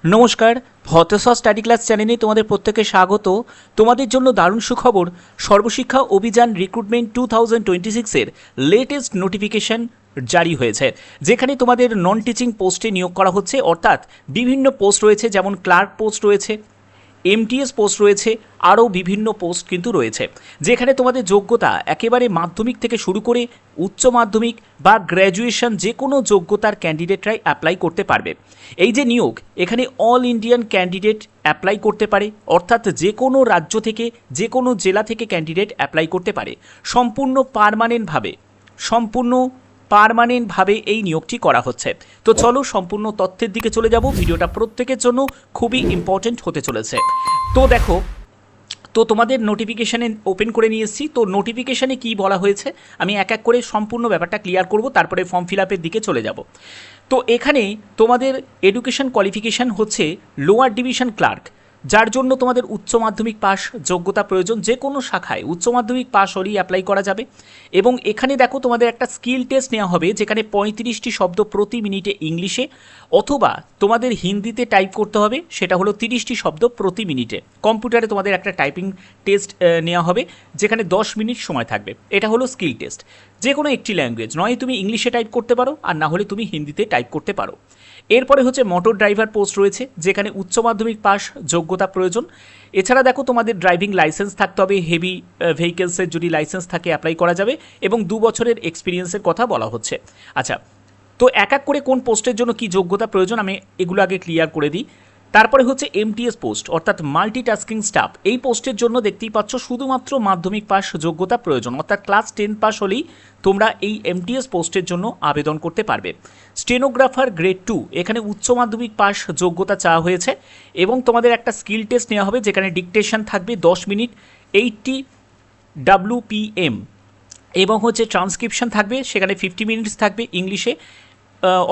নমস্কার, হতসা study class চ্যানেলে তোমাদের প্রত্যেককে স্বাগত। তোমাদের জন্য দারুণ সুখবর, Sarva Shiksha Abhiyan recruitment 2026-এর latest notification জারি হয়েছে, যেখানে তোমাদের নন টিচিং পোস্টে নিয়োগ করা হচ্ছে। অর্থাৎ বিভিন্ন পোস্ট রয়েছে, যেমন ক্লার্ক পোস্ট রয়েছে, এমটিএস পোস্ট রয়েছে, আরও বিভিন্ন পোস্ট কিন্তু রয়েছে, যেখানে তোমাদের যোগ্যতা একেবারে মাধ্যমিক থেকে শুরু করে উচ্চ মাধ্যমিক বা গ্র্যাজুয়েশন যে কোনো যোগ্যতার ক্যান্ডিডেটরাই অ্যাপ্লাই করতে পারবে। এই যে নিয়োগ, এখানে অল ইন্ডিয়ান ক্যান্ডিডেট অ্যাপ্লাই করতে পারে, অর্থাৎ যে কোনো রাজ্য থেকে যে কোনো জেলা থেকে ক্যান্ডিডেট অ্যাপ্লাই করতে পারে। সম্পূর্ণ পার্মানেন্টভাবে এই নিয়োগটি করা হচ্ছে। তো চলো সম্পূর্ণ তথ্যের দিকে চলে যাব। ভিডিওটা প্রত্যেকের জন্য খুবই ইম্পর্টেন্ট হতে চলেছে। তো দেখো, তো তোমাদের নোটিফিকেশানে ওপেন করে নিয়ে এসেছি। তো নোটিফিকেশানে কী বলা হয়েছে আমি এক এক করে সম্পূর্ণ ব্যাপারটা ক্লিয়ার করব, তারপরে ফর্ম ফিল আপের দিকে চলে যাব। তো এখানে তোমাদের এডুকেশন কোয়ালিফিকেশান হচ্ছে লোয়ার ডিভিশন ক্লার্ক, যার জন্য তোমাদের উচ্চ মাধ্যমিক পাস যোগ্যতা প্রয়োজন। যে কোনো শাখায় উচ্চ মাধ্যমিক পাস হলেই অ্যাপ্লাই করা যাবে। এবং এখানে দেখো তোমাদের একটা স্কিল টেস্ট নেওয়া হবে, যেখানে 35টি শব্দ প্রতি মিনিটে ইংলিশে, অথবা তোমাদের হিন্দিতে টাইপ করতে হবে, সেটা হলো 30টি শব্দ প্রতি মিনিটে। কম্পিউটারে তোমাদের একটা টাইপিং টেস্ট নেওয়া হবে, যেখানে 10 মিনিট সময় থাকবে। এটা হলো স্কিল টেস্ট। যে কোনো একটি ল্যাঙ্গুয়েজ, নয় তুমি ইংলিশে টাইপ করতে পারো, আর না হলে তুমি হিন্দিতে টাইপ করতে পারো। এরপরে হচ্ছে মোটর ড্রাইভার পোস্ট রয়েছে, যেখানে উচ্চ মাধ্যমিক পাস যোগ্যতা প্রয়োজন। এছাড়া দেখো তোমাদের ড্রাইভিং লাইসেন্স থাকতে হবে, হেভি ভেহিকেলসের যদি লাইসেন্স থাকে অ্যাপ্লাই করা যাবে, এবং 2 বছরের এক্সপিরিয়েন্সের কথা বলা হচ্ছে। আচ্ছা, তো এক এক করে কোন পোস্টের জন্য কি যোগ্যতা প্রয়োজন আমি এগুলো আগে ক্লিয়ার করে দিই। তারপরে হচ্ছে এমটিএস পোস্ট, অর্থাৎ মাল্টিটাস্কিং স্টাফ। এই পোস্টের জন্য দেখতেই পাচ্ছ শুধুমাত্র মাধ্যমিক পাস যোগ্যতা প্রয়োজন, অর্থাৎ ক্লাস 10 পাস হলেই তোমরা এই এমটিএস পোস্টের জন্য আবেদন করতে পারবে। স্টেনোগ্রাফার গ্রেড 2, এখানে উচ্চ মাধ্যমিক পাস যোগ্যতা চাওয়া হয়েছে, এবং তোমাদের একটা স্কিল টেস্ট নেওয়া হবে, যেখানে ডিকটেশন থাকবে 10 মিনিট 80 WPM, এবং হচ্ছে ট্রান্সক্রিপশন থাকবে, সেখানে 50 মিনিটস থাকবে ইংলিশে,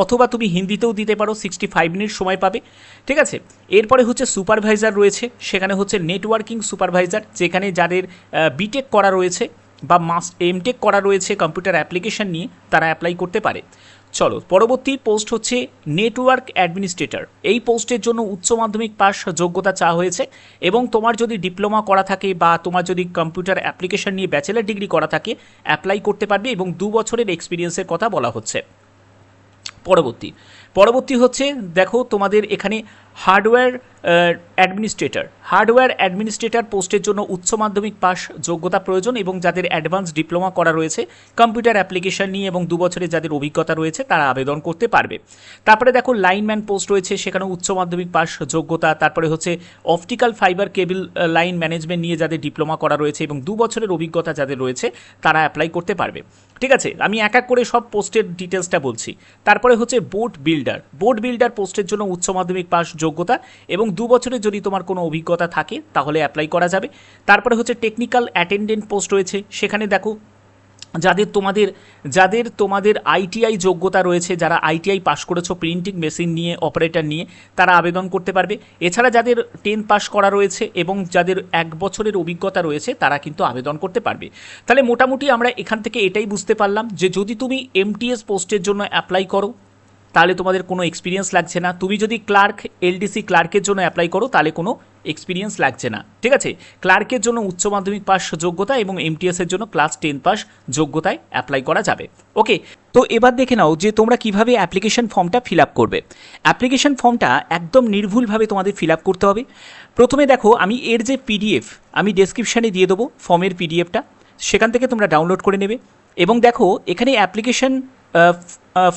অথবা তুমি হিন্দিতেও দিতে পারো, 65 মিনিট সময় পাবে। ঠিক আছে, এরপরে হচ্ছে সুপারভাইজার রয়েছে, সেখানে হচ্ছে নেটওয়ার্কিং সুপারভাইজার, যেখানে যাদের বিটেক করা রয়েছে বা এমটেক করা রয়েছে কম্পিউটার অ্যাপ্লিকেশন নিয়ে, তারা অ্যাপ্লাই করতে পারে। চলো, পরবর্তী পোস্ট হচ্ছে নেটওয়ার্ক অ্যাডমিনিস্ট্রেটর। এই পোস্টের জন্য উচ্চ মাধ্যমিক পাস যোগ্যতা চাওয়া হয়েছে, এবং তোমার যদি ডিপ্লোমা করা থাকে বা তোমার যদি কম্পিউটার অ্যাপ্লিকেশন নিয়ে ব্যাচেলার ডিগ্রি করা থাকে অ্যাপ্লাই করতে পারবে, এবং 2 বছরের এক্সপিরিয়েন্সের কথা বলা হচ্ছে। পরবর্তী হচ্ছে দেখো তোমাদের এখানে হার্ডওয়্যার অ্যাডমিনিস্ট্রেটর পোস্টের জন্য উচ্চ মাধ্যমিক পাস যোগ্যতা প্রয়োজন, এবং যাদের অ্যাডভান্স ডিপ্লোমা করা রয়েছে কম্পিউটার অ্যাপ্লিকেশন নিয়ে এবং 2 বছরের যাদের অভিজ্ঞতা রয়েছে তারা আবেদন করতে পারবে। তারপরে দেখো লাইনম্যান পোস্ট রয়েছে, সেখানে উচ্চ মাধ্যমিক পাস যোগ্যতা। তারপরে হচ্ছে optical fibre cable line management নিয়ে যাদের ডিপ্লোমা করা রয়েছে এবং 2 বছরের অভিজ্ঞতা যাদের রয়েছে তারা অ্যাপ্লাই করতে পারবে। ঠিক আছে, আমি এক এক করে সব পোস্টের ডিটেলসটা বলছি। তারপরে হচ্ছে বোট বিল্ডার পোস্টের জন্য উচ্চ মাধ্যমিক পাস যোগ্যতা, এবং 2 বছরের যদি তোমার কোনো অভিজ্ঞতা থাকে তাহলে অ্যাপ্লাই করা যাবে। তারপরে হচ্ছে টেকনিক্যাল অ্যাটেন্ডেন্ট পোস্ট রয়েছে, সেখানে দেখো যাদের তোমাদের আইটিআই যোগ্যতা রয়েছে, যারা আইটিআই পাস করেছো প্রিন্টিং মেশিন নিয়ে, অপারেটর নিয়ে, তারা আবেদন করতে পারবে। এছাড়া যাদের 10 পাস করা রয়েছে এবং যাদের 1 বছরের অভিজ্ঞতা রয়েছে তারা কিন্তু আবেদন করতে পারবে। তাহলে মোটামুটি আমরা এখান থেকে এটাই বুঝতে পারলাম যে যদি তুমি এমটিএস পোস্টের জন্য অ্যাপ্লাই করো তাহলে তোমাদের কোনো এক্সপিরিয়েন্স লাগছে না। তুমি যদি এলডিসি ক্লার্কের জন্য অ্যাপ্লাই করো তাহলে কোনো এক্সপিরিয়েন্স লাগছে না। ঠিক আছে, ক্লার্কের জন্য উচ্চ মাধ্যমিক পাস যোগ্যতা এবং এমটিএসের জন্য ক্লাস 10 পাস যোগ্যতায় অ্যাপ্লাই করা যাবে। ওকে, তো এবার দেখে নাও যে তোমরা কিভাবে অ্যাপ্লিকেশন ফর্মটা ফিল আপ করবে। অ্যাপ্লিকেশন ফর্মটা একদম নির্ভুলভাবে তোমাদের ফিল আপ করতে হবে। প্রথমে দেখো, আমি এর যে পিডিএফ আমি ডেসক্রিপশানে দিয়ে দেবো ফর্মের পিডিএফটা, সেখান থেকে তোমরা ডাউনলোড করে নেবে। এবং দেখো এখানে application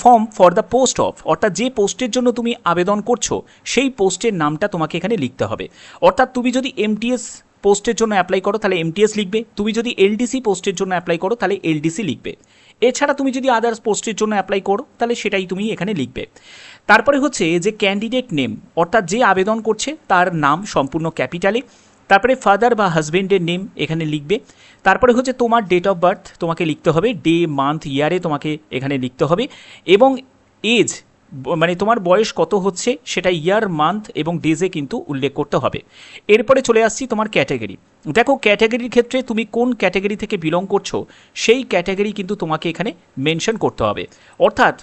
form for the post of, অর্থাৎ যে পোস্টের জন্য তুমি আবেদন করছো সেই পোস্টের নামটা তোমাকে এখানে লিখতে হবে। অর্থাৎ তুমি যদি এমটিএস পোস্টের জন্য অ্যাপ্লাই করো তাহলে এমটিএস লিখবে, তুমি যদি এলডিসি পোস্টের জন্য অ্যাপ্লাই করো তাহলে এলডিসি লিখবে। এছাড়া তুমি যদি আদার্স পোস্টের জন্য অ্যাপ্লাই করো তাহলে সেটাই তুমি এখানে লিখবে। তারপরে হচ্ছে যে ক্যান্ডিডেট নেম, অর্থাৎ যে আবেদন করছে তার নাম সম্পূর্ণ ক্যাপিটালে। তারপরে ফাদার বা হাজবেন্ডের নেম এখানে লিখবে। তারপরে হচ্ছে তোমার ডেট অফ বার্থ তোমাকে লিখতে হবে, ডে মান্থ ইয়ারে তোমাকে এখানে লিখতে হবে, এবং এজ মানে তোমার বয়স কত হচ্ছে সেটা ইয়ার মান্থ এবং ডেজে কিন্তু উল্লেখ করতে হবে। এরপরে চলে আসছি তোমার ক্যাটাগরি। দেখো ক্যাটাগরির ক্ষেত্রে তুমি কোন ক্যাটাগরি থেকে বিলং করছো সেই ক্যাটাগরি কিন্তু তোমাকে এখানে মেনশন করতে হবে। অর্থাৎ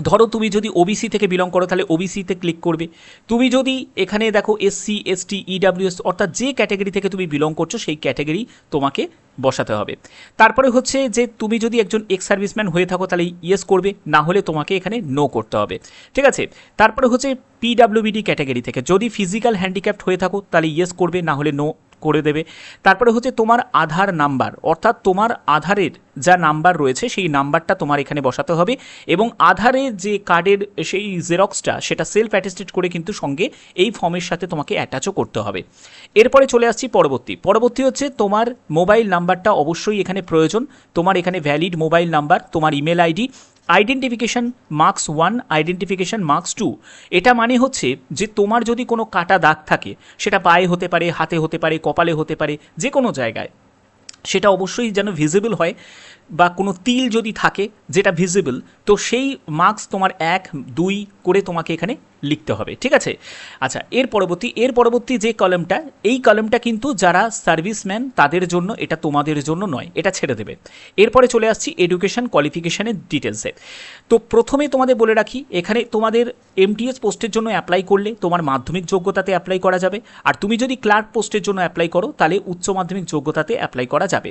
ধরো তুমি যদি ওবিসি থেকে বিলং করো তাহলে ওবিসিতে ক্লিক করবে। তুমি যদি এখানে দেখো এসসি এসটি ইডাব্লিউএস অর্থাৎ যে ক্যাটাগরি থেকে তুমি বিলং করছো সেই ক্যাটাগরি তোমাকে বসাতে হবে। তারপরে হচ্ছে যে তুমি যদি একজন এক্স সার্ভিসম্যান হয়ে থাকো তাহলে ইয়েস করবে, না হলে তোমাকে এখানে নো করতে হবে, ঠিক আছে। তারপরে হচ্ছে পিডাব্লিউবিডি ক্যাটাগরি থেকে যদি ফিজিক্যাল হ্যান্ডিক্যাপ্ট হয়ে থাকো তাহলে ইয়েস করবে, না হলে নো করে দেবে। তারপরে হচ্ছে তোমার আধার নাম্বার অর্থাৎ তোমার আধারের যা নাম্বার রয়েছে সেই নাম্বারটা তোমার এখানে বসাতে হবে, এবং আধারের যে কার্ডের সেই জেরক্সটা সেটা সেলফ অ্যাটেস্টেড করে কিন্তু সঙ্গে এই ফর্মের সাথে তোমাকে অ্যাটাচও করতে হবে। এরপরে চলে আসছি পরবর্তী হচ্ছে তোমার মোবাইল নাম্বারটা অবশ্যই এখানে প্রয়োজন। তোমার এখানে ভ্যালিড মোবাইল নাম্বার, তোমার email ID, identification marks 1, identification marks 2। এটা মানে হচ্ছে যে তোমার যদি কোনো কাটা দাগ থাকে, সেটা পায়ে হতে পারে, হাতে হতে পারে, কপালে হতে পারে, যে কোনো জায়গায়, সেটা অবশ্যই যেন ভিজিবল হয়, বা কোনো তিল যদি থাকে যেটা ভিজিবল, তো সেই মার্কস তোমার 1, 2 করে তোমাকে এখানে লিখতে হবে, ঠিক আছে। আচ্ছা, এর পরবর্তী যে কলামটা, এই কলামটা কিন্তু যারা সার্ভিসম্যান তাদের জন্য, এটা তোমাদের জন্য নয়, এটা ছেড়ে দেবে। এরপরে চলে আসছি এডুকেশন কোয়ালিফিকেশানের ডিটেলসে। তো প্রথমে তোমাদের বলে রাখি, এখানে তোমাদের এমটিএস পোস্টের জন্য অ্যাপ্লাই করলে তোমার মাধ্যমিক যোগ্যতাতে অ্যাপ্লাই করা যাবে, আর তুমি যদি ক্লার্ক পোস্টের জন্য অ্যাপ্লাই করো তাহলে উচ্চ মাধ্যমিক যোগ্যতাতে অ্যাপ্লাই করা যাবে।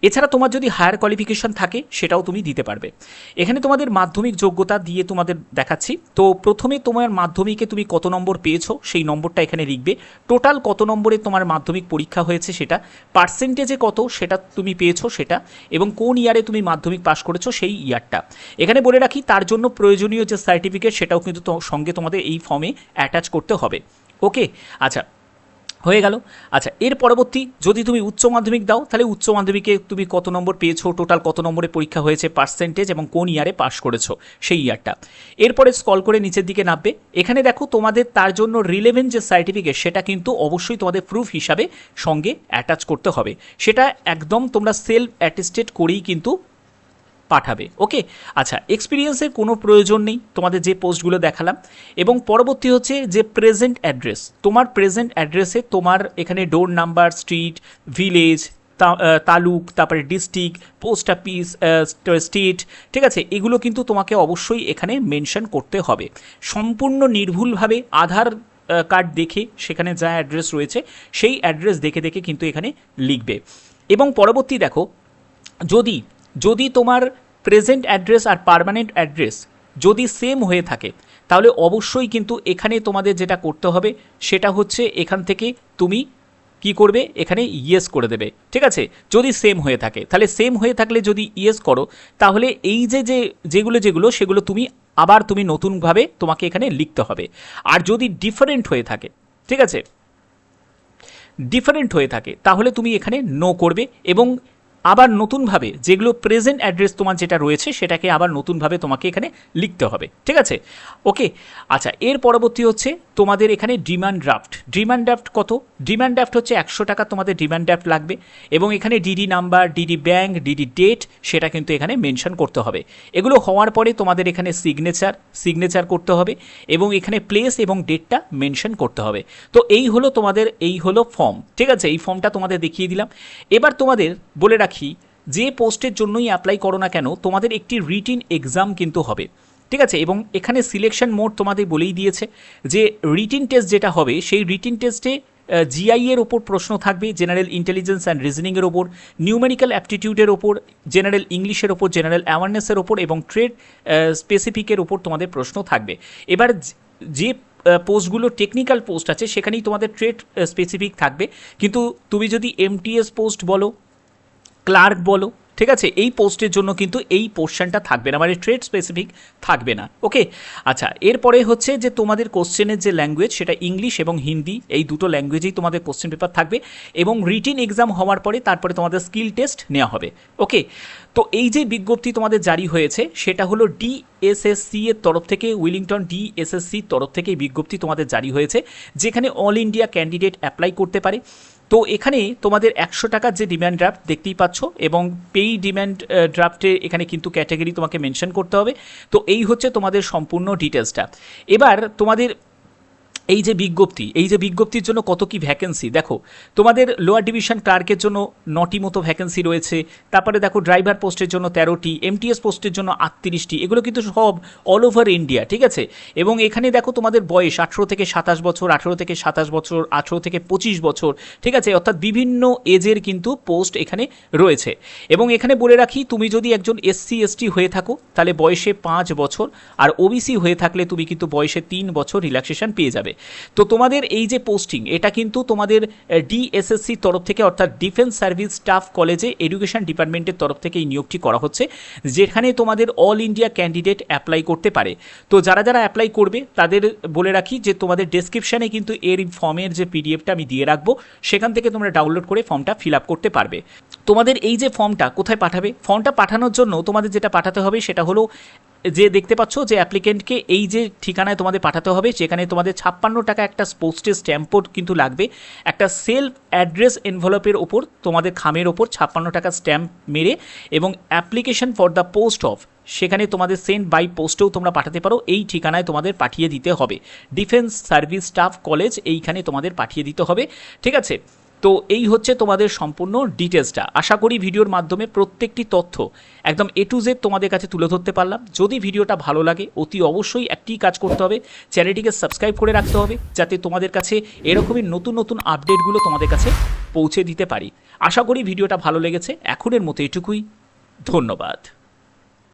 এছাড়া তোমার যদি হায়ার কোয়ালিফিকেশান থাকে সেটাও তুমি দিতে পারবে। এখানে তোমাদের মাধ্যমিক যোগ্যতা দিয়ে তোমাদের দেখাচ্ছি। তো প্রথমে তোমার মাধ্যমিকে তুমি কত নম্বর পেয়েছো সেই নম্বরটা এখানে লিখবে, টোটাল কত নম্বরে তোমার মাধ্যমিক পরীক্ষা হয়েছে সেটা, পার্সেন্টেজে কত সেটা তুমি পেয়েছো সেটা, এবং কোন ইয়ারে তুমি মাধ্যমিক পাস করেছো সেই ইয়ারটা এখানে বলে রাখি। তার জন্য প্রয়োজনীয় যে সার্টিফিকেট সেটাও কিন্তু সঙ্গে তোমাদের এই ফর্মে অ্যাটাচ করতে হবে। ওকে, আচ্ছা হয়ে গেল। আচ্ছা, এর পরবর্তী যদি তুমি উচ্চ মাধ্যমিক দাও তাহলে উচ্চ মাধ্যমিকে তুমি কত নম্বর পেয়েছো, টোটাল কত নম্বরে পরীক্ষা হয়েছে, পার্সেন্টেজ এবং কোন ইয়ারে পাস করেছো সেই ইয়ারটা। এরপরে স্ক্রল করে নিচের দিকে নামবে, এখানে দেখো তোমাদের তার জন্য রিলেভেন্ট যে সার্টিফিকেট সেটা কিন্তু অবশ্যই তোমাদের প্রুফ হিসাবে সঙ্গে অ্যাটাচ করতে হবে। সেটা একদম তোমরা সেলফ অ্যাটেস্টেড করেই কিন্তু পাঠাবে। ওকে, আচ্ছা, এক্সপিরিয়েন্সের কোনো প্রয়োজন নেই তোমাদের যে পোস্টগুলো দেখালাম। এবং পরবর্তী হচ্ছে যে প্রেজেন্ট অ্যাড্রেস, তোমার প্রেজেন্ট অ্যাড্রেসে তোমার এখানে ডোর নাম্বার, স্ট্রিট, ভিলেজ, তালুক, তারপরে ডিস্ট্রিক্ট, পোস্ট অফিস, স্টেট, ঠিক আছে, এগুলো কিন্তু তোমাকে অবশ্যই এখানে মেনশন করতে হবে। সম্পূর্ণ নির্ভুলভাবে আধার কার্ড দেখে সেখানে যা অ্যাড্রেস রয়েছে সেই অ্যাড্রেস দেখে দেখে কিন্তু এখানে লিখবে। এবং পরবর্তী দেখো, যদি তোমার প্রেজেন্ট অ্যাড্রেস আর পার্মানেন্ট অ্যাড্রেস যদি সেম হয়ে থাকে তাহলে অবশ্যই কিন্তু এখানে তোমাদের যেটা করতে হবে সেটা হচ্ছে এখান থেকে তুমি কি করবে, এখানে ইয়েস করে দেবে, ঠিক আছে। যদি সেম হয়ে থাকে তাহলে, সেম হয়ে থাকলে যদি ইয়েস করো তাহলে এই যেগুলো সেগুলো তুমি আবার তুমি নতুনভাবে তোমাকে এখানে লিখতে হবে। আর যদি ডিফারেন্ট হয়ে থাকে, ঠিক আছে, ডিফারেন্ট হয়ে থাকে তাহলে তুমি এখানে নো করবে, এবং আবার নতুনভাবে যেগুলো প্রেজেন্ট অ্যাড্রেস তোমার যেটা রয়েছে সেটাকে আবার নতুনভাবে তোমাকে এখানে লিখতে হবে, ঠিক আছে। ওকে, আচ্ছা, এর পরবর্তী হচ্ছে তোমাদের এখানে ডিমান্ড ড্রাফট কত, ডিমান্ড ড্রাফট হচ্ছে 100 টাকা তোমাদের ডিমান্ড ড্রাফট লাগবে, এবং এখানে DD number, DD bank, DD date সেটা কিন্তু এখানে মেনশন করতে হবে। এগুলো হওয়ার পরে তোমাদের এখানে সিগনেচার করতে হবে, এবং এখানে প্লেস এবং ডেটটা মেনশন করতে হবে। তো এই হলো তোমাদের, এই হলো ফর্ম, ঠিক আছে। এই ফর্মটা তোমাদের দেখিয়ে দিলাম। এবার তোমাদের বলে রাখি, যে পোস্টের জন্যই অ্যাপ্লাই করো না কেন তোমাদের একটি রিটিন এক্সাম কিন্তু হবে, ঠিক আছে। এবং এখানে সিলেকশন মোড তোমাদের বলেই দিয়েছে যে রিটিন টেস্ট যেটা হবে সেই রিটিন টেস্টে জিআই এর ওপর প্রশ্ন থাকবে, জেনারেল ইন্টেলিজেন্স অ্যান্ড রিজনিংয়ের ওপর, নিউমেরিক্যাল অ্যাপটিটিউডের ওপর, জেনারেল ইংলিশের ওপর, জেনারেল অ্যাওয়ারনেসের ওপর, এবং ট্রেড স্পেসিফিকের ওপর তোমাদের প্রশ্ন থাকবে। এবার যে পোস্টগুলো টেকনিক্যাল পোস্ট আছে সেখানেই তোমাদের ট্রেড স্পেসিফিক থাকবে, কিন্তু তুমি যদি এমটিএস পোস্ট বলো, ক্লার্ক বলো, ঠিক আছে, এই পোস্টের জন্য কিন্তু এই পোর্শনটা থাকবে না, মানে ট্রেড স্পেসিফিক থাকবে না। ওকে, আচ্ছা, এরপরে হচ্ছে যে তোমাদের কোশ্চেনের যে ল্যাঙ্গুয়েজ সেটা ইংলিশ এবং হিন্দি, এই দুটো ল্যাঙ্গুয়েজেই তোমাদের কোশ্চেন পেপার থাকবে, এবং রিটিন এক্সাম হওয়ার পরে তারপরে তোমাদের স্কিল টেস্ট নেওয়া হবে। ওকে, তো এই যে বিজ্ঞপ্তি তোমাদের জারি হয়েছে সেটা হলো ডিএসএসসি এর তরফ থেকে, উইলিংটন ডিএসএসসির তরফ থেকে এই বিজ্ঞপ্তি তোমাদের জারি হয়েছে, যেখানে অল ইন্ডিয়া ক্যান্ডিডেট অ্যাপ্লাই করতে পারে। তো এখানে তোমাদের 100 টাকার যে ডিম্যান্ড ড্রাফট দেখতেই পাচ্ছ, এবং পেই ডিম্যান্ড ড্রাফটে এখানে কিন্তু ক্যাটাগরি তোমাকে মেনশন করতে হবে। তো এই হচ্ছে তোমাদের সম্পূর্ণ ডিটেলসটা। এবার তোমাদের এই যে বিজ্ঞপ্তির জন্য কত কি ভ্যাকেন্সি দেখো, তোমাদের লোয়ার ডিভিশন ক্লার্কের জন্য 9টি মতো ভ্যাকেন্সি রয়েছে। তারপরে দেখো ড্রাইভার পোস্টের জন্য 13টি, এমটিএস পোস্টের জন্য 38টি, এগুলো কিন্তু সব অল ওভার ইন্ডিয়া, ঠিক আছে। এবং এখানে দেখো তোমাদের বয়স 18 থেকে 27 বছর, 18 থেকে 27 বছর, 18 থেকে 25 বছর, ঠিক আছে, অর্থাৎ বিভিন্ন এজের কিন্তু পোস্ট এখানে রয়েছে। এবং এখানে বলে রাখি, তুমি যদি একজন এসসি এসটি হয়ে থাকো তাহলে বয়সে 5 বছর, আর ওবিসি হয়ে থাকলে তুমি কিন্তু বয়সে 3 বছর রিল্যাক্সেশন পেয়ে যাবে। তো তোমাদের এই যে পোস্টিং, এটা কিন্তু তোমাদের ডিএসএসসির তরফ থেকে, অর্থাৎ ডিফেন্স সার্ভিস স্টাফ কলেজে এডুকেশন ডিপার্টমেন্টের তরফ থেকে এই নিয়োগটি করা হচ্ছে, যেখানে তোমাদের অল ইন্ডিয়া ক্যান্ডিডেট অ্যাপ্লাই করতে পারে। তো যারা যারা অ্যাপ্লাই করবে তাদের বলে রাখি যে তোমাদের ডেসক্রিপশানে কিন্তু এর ফর্মের যে পিডিএফটা আমি দিয়ে রাখবো, সেখান থেকে তোমরা ডাউনলোড করে ফর্মটা ফিল আপ করতে পারবে। তোমাদের এই যে ফর্মটা কোথায় পাঠাবে, ফর্মটা পাঠানোর জন্য তোমাদের যেটা পাঠাতে হবে সেটা হলো, যে দেখতে পাচ্ছ যে অ্যাপ্লিকেন্টকে এই যে ঠিকানায় তোমাদের পাঠাতে হবে, সেখানে তোমাদের 56 টাকা একটা পোস্টের স্ট্যাম্পও কিন্তু লাগবে। একটা সেলফ অ্যাড্রেস এনভেলপের ওপর তোমাদের খামের ওপর 56 টাকা স্ট্যাম্প মেরে, এবং application for the post of, সেখানে তোমাদের সেন্ড বাই পোস্টেও তোমরা পাঠাতে পারো, এই ঠিকানায় তোমাদের পাঠিয়ে দিতে হবে। ডিফেন্স সার্ভিস স্টাফ কলেজ এইখানে তোমাদের পাঠিয়ে দিতে হবে, ঠিক আছে। তো এই হচ্ছে তোমাদের সম্পূর্ণ ডিটেলসটা। আশা করি ভিডিওর মাধ্যমে প্রত্যেকটি তথ্য একদম A to Z তোমাদের কাছে তুলে ধরতে পারলাম। যদি ভিডিওটা ভালো লাগে অতি অবশ্যই একটি কাজ করতে হবে, চ্যানেলটিকে সাবস্ক্রাইব করে রাখতে হবে, যাতে তোমাদের কাছে এরকমই নতুন নতুন আপডেটগুলো তোমাদের কাছে পৌঁছে দিতে পারি। আশা করি ভিডিওটা ভালো লেগেছে। এখনের মতো এটুকুই, ধন্যবাদ।